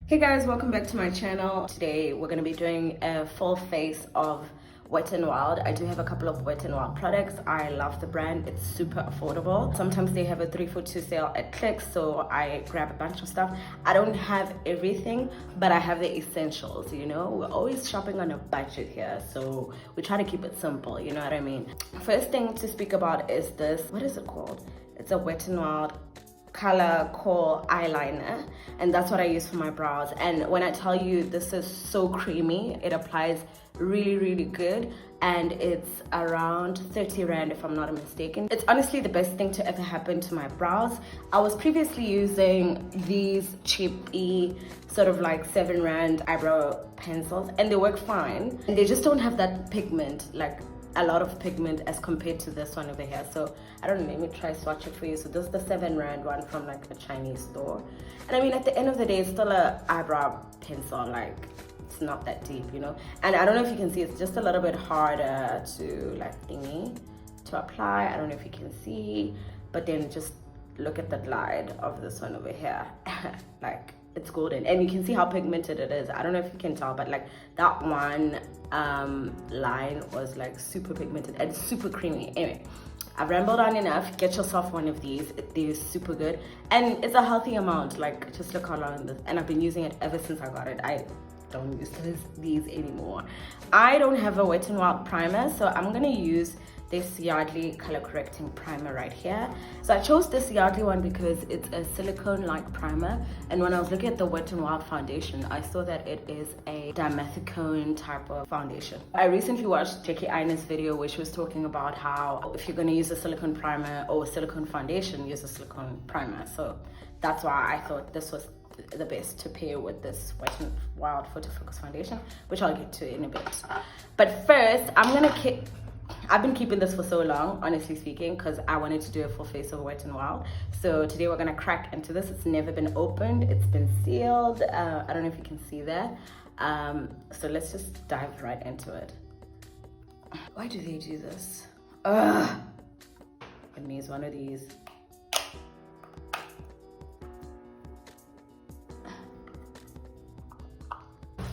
Hey guys, welcome back to my channel. Today we're going to be doing a full face of Wet n Wild. I do have a couple of Wet n Wild products. I love the brand. It's super affordable. Sometimes they have a 3-for-2 sale at Clicks, so I grab a bunch of stuff. I don't have everything, but I have the essentials, you know? We're always shopping on a budget here, so we try to keep it simple, you know what I mean? First thing to speak about is this, what is it called? It's a Wet n Wild color core eyeliner, and that's what I use for my brows. And when I tell you this is so creamy, it applies really good, and it's around 30 rand if I'm not mistaken. It's honestly the best thing to ever happen to my brows. I was previously using these cheapy sort of like 7 rand eyebrow pencils, and they work fine, and they just don't have that pigment, like a lot of pigment as compared to this one over here. So I don't know, let me try swatch it for you. So this is the 7 rand one from like a Chinese store, and I mean at the end of the day it's still a eyebrow pencil, like it's not that deep, you know. And I don't know if you can see, it's just a little bit harder to like thingy to apply. I don't know if you can see, but then just look at the glide of this one over here. Like it's golden, and you can see how pigmented it is. I don't know if you can tell, but like that one line was like super pigmented and super creamy. Anyway, I've rambled on enough. Get yourself one of these. They're super good, and it's a healthy amount. Like just look how long this, and I've been using it ever since I got it. I don't use these anymore. I don't have a Wet n Wild primer, so I'm gonna use this Yardley color correcting primer right here. So I chose this Yardley one because it's a silicone like primer, and when I was looking at the Wet n Wild foundation, I saw that it is a dimethicone type of foundation. I recently watched Jackie Ina's video where she was talking about how if you're going to use a silicone primer or a silicone foundation, use a silicone primer. So that's why I thought this was the best to pair with this Wet n Wild Photo Focus foundation, which I'll get to in a bit. But first, I've been keeping this for so long, honestly speaking, because I wanted to do a full face of Wet n Wild. So today we're gonna crack into this. It's never been opened, it's been sealed. I don't know if you can see that. So let's just dive right into it. Why do they do this? Ugh. It needs one of these.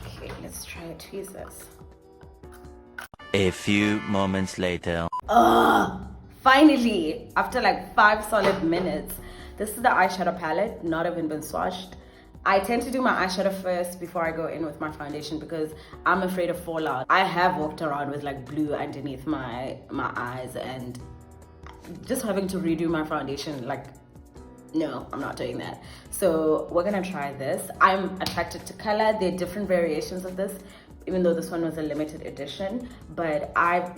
Okay, let's try to tweeze this. A few moments later. Finally, after like 5 solid minutes, this is the eyeshadow palette, not even been swatched. I tend to do my eyeshadow first before I go in with my foundation because I'm afraid of fallout. I have walked around with like blue underneath my eyes, and just having to redo my foundation, like, no, I'm not doing that. So we're gonna try this. I'm attracted to color. There are different variations of this, even though this one was a limited edition, but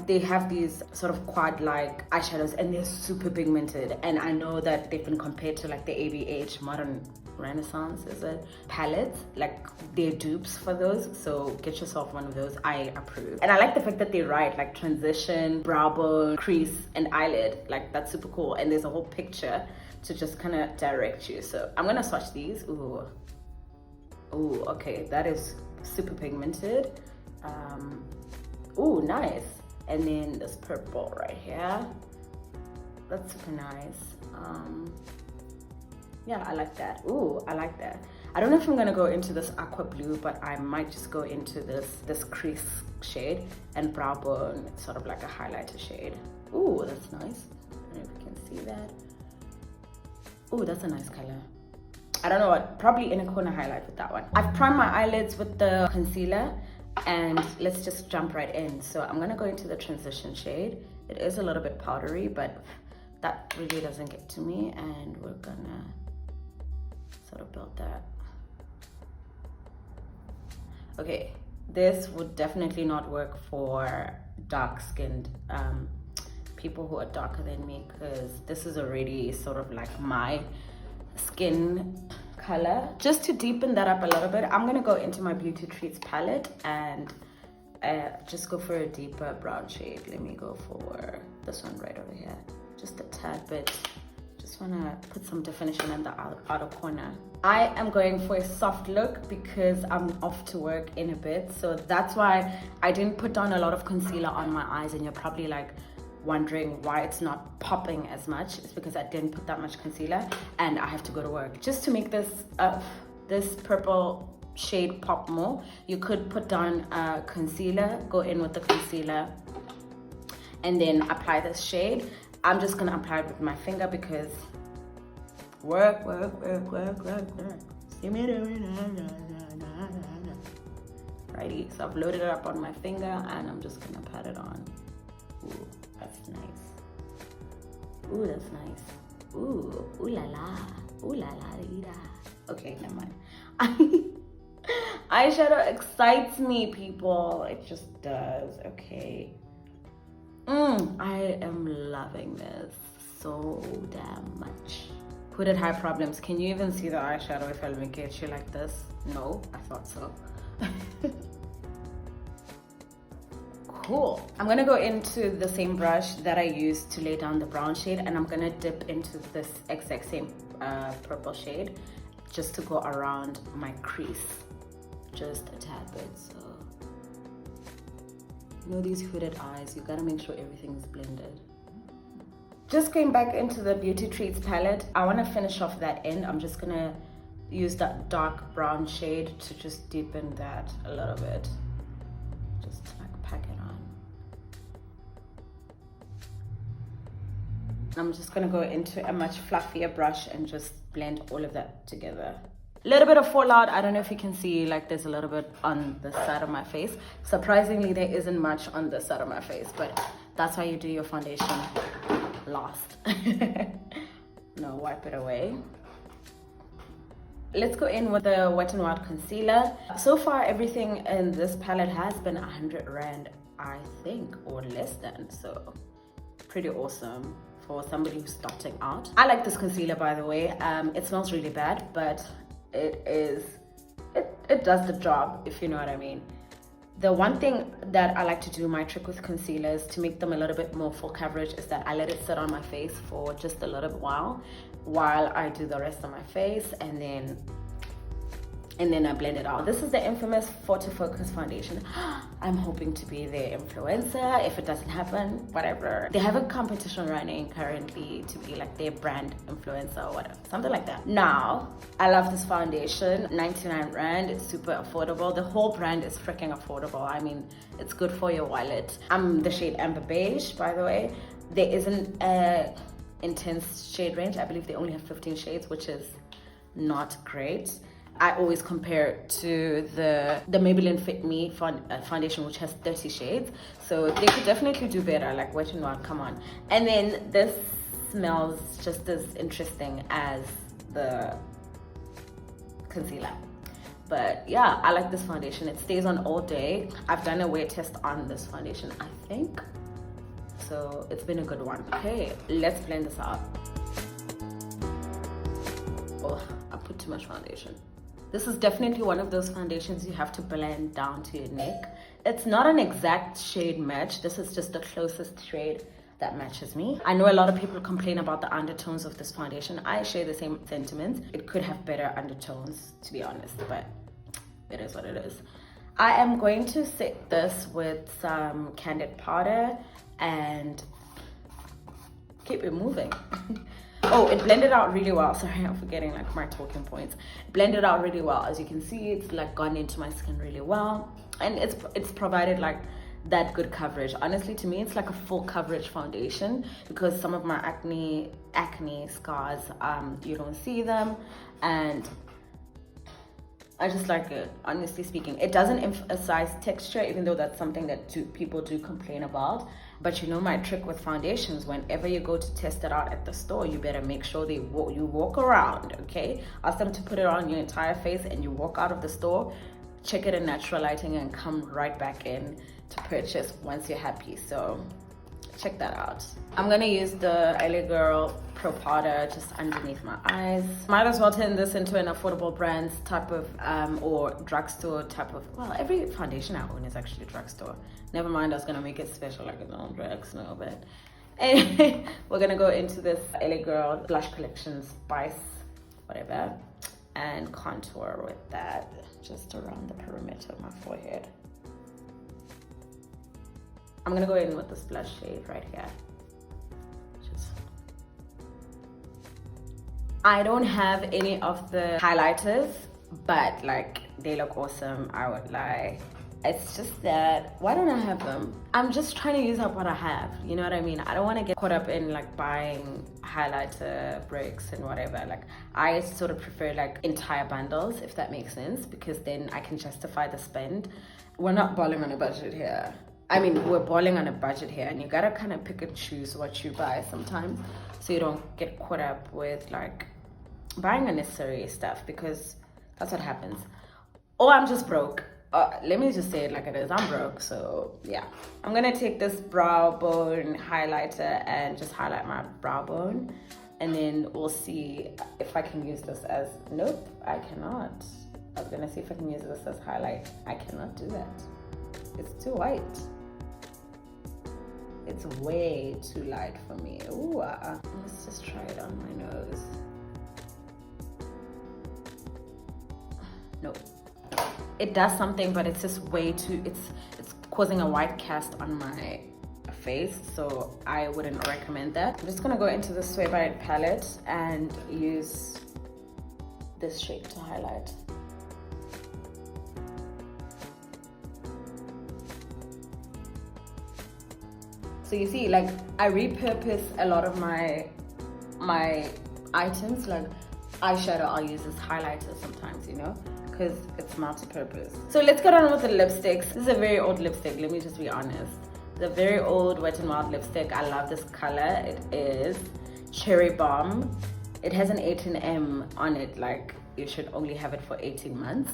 they have these sort of quad-like eyeshadows, and they're super pigmented, and I know that they've been compared to like the ABH Modern Renaissance, is it, palettes, like they're dupes for those. So get yourself one of those. I approve. And I like the fact that they write like transition, brow bone, crease, and eyelid. Like that's super cool, and there's a whole picture to just kind of direct you. So I'm gonna swatch these. Ooh, okay, that is super pigmented. Ooh, nice. And then this purple right here, that's super nice. Yeah, I like that. Ooh, I like that. I don't know if I'm gonna go into this aqua blue, but I might just go into this crease shade, and brow bone, sort of like a highlighter shade. Ooh, that's nice. I don't know if you can see that. Ooh, that's a nice color. I don't know what, probably in a corner highlight with that one. I've primed my eyelids with the concealer, and let's just jump right in. So I'm gonna go into the transition shade. It is a little bit powdery, but that really doesn't get to me, and we're gonna sort of build that. Okay, this would definitely not work for dark-skinned people who are darker than me, because this is already sort of like my skin color. Just to deepen that up a little bit, I'm gonna go into my Beauty Treats palette and just go for a deeper brown shade. Let me go for this one right over here, just a tad bit. Just wanna put some definition in the outer corner. I am going for a soft look because I'm off to work in a bit, so that's why I didn't put down a lot of concealer on my eyes, and you're probably like wondering why it's not popping as much. It's because I didn't put that much concealer, and I have to go to work. Just to make this this purple shade pop more, you could put down concealer, go in with the concealer, and then apply this shade. I'm just gonna apply it with my finger because work. See me doing righty. So I've loaded it up on my finger and I'm just gonna pat it on. Ooh, that's nice. Ooh, that's nice. Ooh, ooh la la. Ooh la la. Okay, never mind. Eyeshadow excites me, people. It just does. Okay. I am loving this so damn much. Hooded High Problems. Can you even see the eyeshadow if I make it you like this? No, I thought so. Cool. I'm gonna go into the same brush that I used to lay down the brown shade, and I'm gonna dip into this exact same purple shade just to go around my crease just a tad bit. So you know, these hooded eyes, you gotta make sure everything's blended. Just going back into the Beauty Treats palette, I want to finish off that end. I'm just gonna use that dark brown shade to just deepen that a little bit, just to like pack it on. I'm just gonna go into a much fluffier brush and just blend all of that together. A little bit of fallout. I don't know if you can see, like there's a little bit on the side of my face. Surprisingly, there isn't much on the side of my face, but that's how you do your foundation last. No, wipe it away. Let's go in with the Wet n Wild concealer. So far, everything in this palette has been 100 Rand, I think, or less than. So pretty awesome for somebody who's starting out. I like this concealer, by the way. It smells really bad, but it does the job, if you know what I mean. The one thing that I like to do, my trick with concealers to make them a little bit more full coverage, is that I let it sit on my face for just a little while I do the rest of my face, and then I blend it out. This is the infamous Photo Focus foundation. I'm hoping to be their influencer. If it doesn't happen, whatever. They have a competition running currently to be like their brand influencer or whatever, something like that. Now, I love this foundation. 99 Rand, it's super affordable. The whole brand is freaking affordable. I mean, it's good for your wallet. I'm the shade Amber Beige, by the way. There isn't a intense shade range. I believe they only have 15 shades, which is not great. I always compare it to the Maybelline Fit Me foundation, which has 30 shades. So they could definitely do better, like Wet n Wild, come on. And then this smells just as interesting as the concealer. But yeah, I like this foundation. It stays on all day. I've done a wear test on this foundation, I think. So it's been a good one. Okay, let's blend this out. Oh, I put too much foundation. This is definitely one of those foundations you have to blend down to your neck. It's not an exact shade match. This is just the closest shade that matches me. I know a lot of people complain about the undertones of this foundation. I share the same sentiments. It could have better undertones, to be honest, but it is what it is. I am going to set this with some Candid powder and keep it moving. Oh, it blended out really well. Sorry, I'm forgetting like my talking points. Blended out really well. As you can see, it's like gone into my skin really well. And it's provided like that good coverage. Honestly, to me, it's like a full coverage foundation because some of my acne scars, you don't see them. And I just like it, honestly speaking. It doesn't emphasize texture, even though that's something that people do complain about. But you know my trick with foundations, whenever you go to test it out at the store, you better make sure you walk around, okay? Ask them to put it on your entire face and you walk out of the store, check it in natural lighting and come right back in to purchase once you're happy. So check that out. I'm gonna use the LA Girl Pro Powder just underneath my eyes. Might as well turn this into an affordable brands type of or drugstore type of, well, every foundation I own is actually drugstore. Never mind, I was gonna make it special like it's on drugs, no, but anyway, we're gonna go into this LA Girl Blush Collection Spice, whatever, and contour with that just around the perimeter of my forehead. I'm gonna go in with this blush shade right here. I don't have any of the highlighters, but like they look awesome, I would lie. It's just that, why don't I have them? I'm just trying to use up what I have, you know what I mean? I don't want to get caught up in like buying highlighter bricks and whatever. Like, I sort of prefer like entire bundles, if that makes sense, because then I can justify the spend. We're not balling on a budget here. I mean, we're balling on a budget here, and you gotta kind of pick and choose what you buy sometimes, so you don't get caught up with like buying unnecessary stuff, because that's what happens. Or I'm just broke. Let me just say it like it is. I'm broke, so yeah. I'm gonna take this brow bone highlighter and just highlight my brow bone, and then we'll see if I can use this as, nope, I cannot. I was gonna see if I can use this as highlight. I cannot do that. It's too white. It's way too light for me. Ooh, let's just try it on my nose. Nope. It does something, but it's just way too, it's causing a white cast on my face, so I wouldn't recommend that. I'm just gonna go into the Sway by palette and use this shade to highlight. So you see, like, I repurpose a lot of my items. Like eyeshadow, I'll use as highlighter sometimes, you know, because it's multi-purpose. So let's get on with the lipsticks. This is a very old lipstick, let me just be honest. The very old Wet n Wild lipstick. I love this color. It is Cherry Bomb. It has an 18M on it, like you should only have it for 18 months.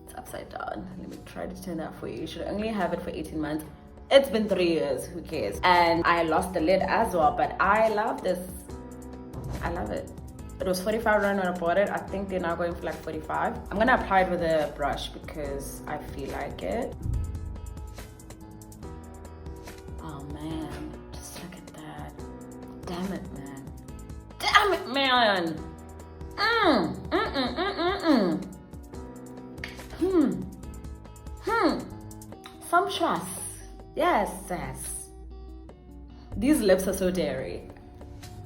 It's upside down. Let me try to turn that for you. You should only have it for 18 months. It's been 3 years, who cares? And I lost the lid as well, but I love this. I love it. It was 45 rand when I bought it. I think they're now going for like 45. I'm gonna apply it with a brush because I feel like it. Oh man, just look at that. Damn it, man. Damn it, man. Sumptuous. Yes, yes. These lips are so dairy.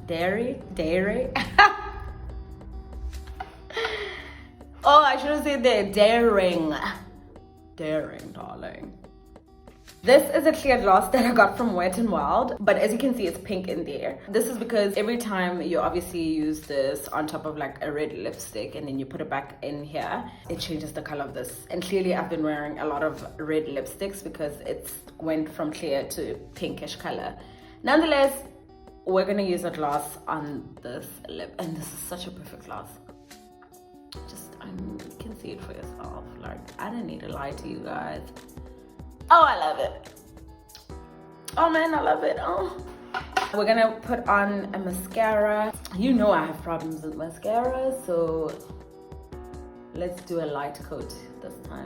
Dairy? Oh, I should have said they're daring. Daring, darling. This is a clear gloss that I got from Wet n Wild, but as you can see, it's pink in there. This is because every time you obviously use this on top of like a red lipstick and then you put it back in here, it changes the color of this. And clearly I've been wearing a lot of red lipsticks because it's went from clear to pinkish color. Nonetheless, we're gonna use a gloss on this lip, and this is such a perfect gloss. You can see it for yourself. Like, I didn't need to lie to you guys. Oh, I love it. Oh man, I love it. Oh. We're gonna put on a mascara. You know I have problems with mascara, so let's do a light coat this time.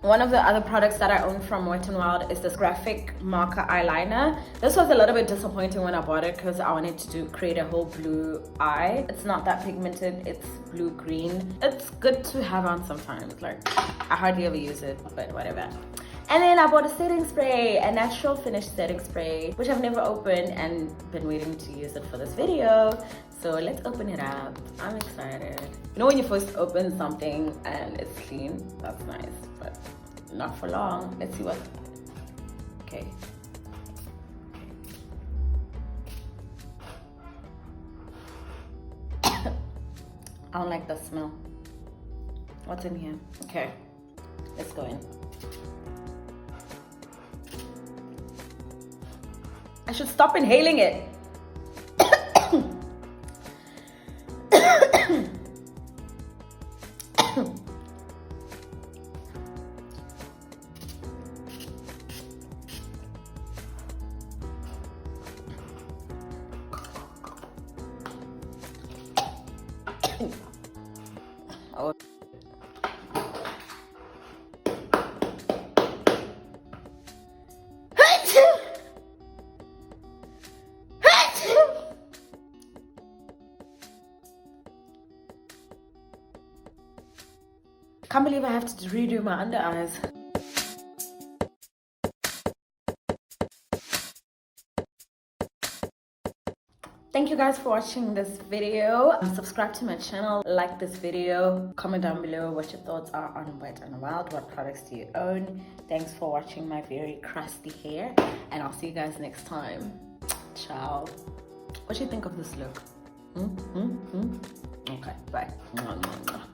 One of the other products that I own from Wet n Wild is this graphic marker eyeliner. This was a little bit disappointing when I bought it because I wanted to create a whole blue eye. It's not that pigmented, it's blue-green. It's good to have on sometimes. Like, I hardly ever use it, but whatever. And then I bought a setting spray, a natural finish setting spray, which I've never opened and been waiting to use it for this video. So let's open it up. I'm excited. You know when you first open something and it's clean? That's nice, but not for long. Let's see what, okay. I don't like the smell. What's in here? Okay, let's go in. I should stop inhaling it. Oh. Can't believe I have to redo my under eyes. Thank you guys for watching this video. Subscribe to my channel, like this video, comment down below what your thoughts are on Wet n Wild. What products do you own? Thanks for watching my very crusty hair, and I'll see you guys next time. Ciao. What do you think of this look? Okay, bye.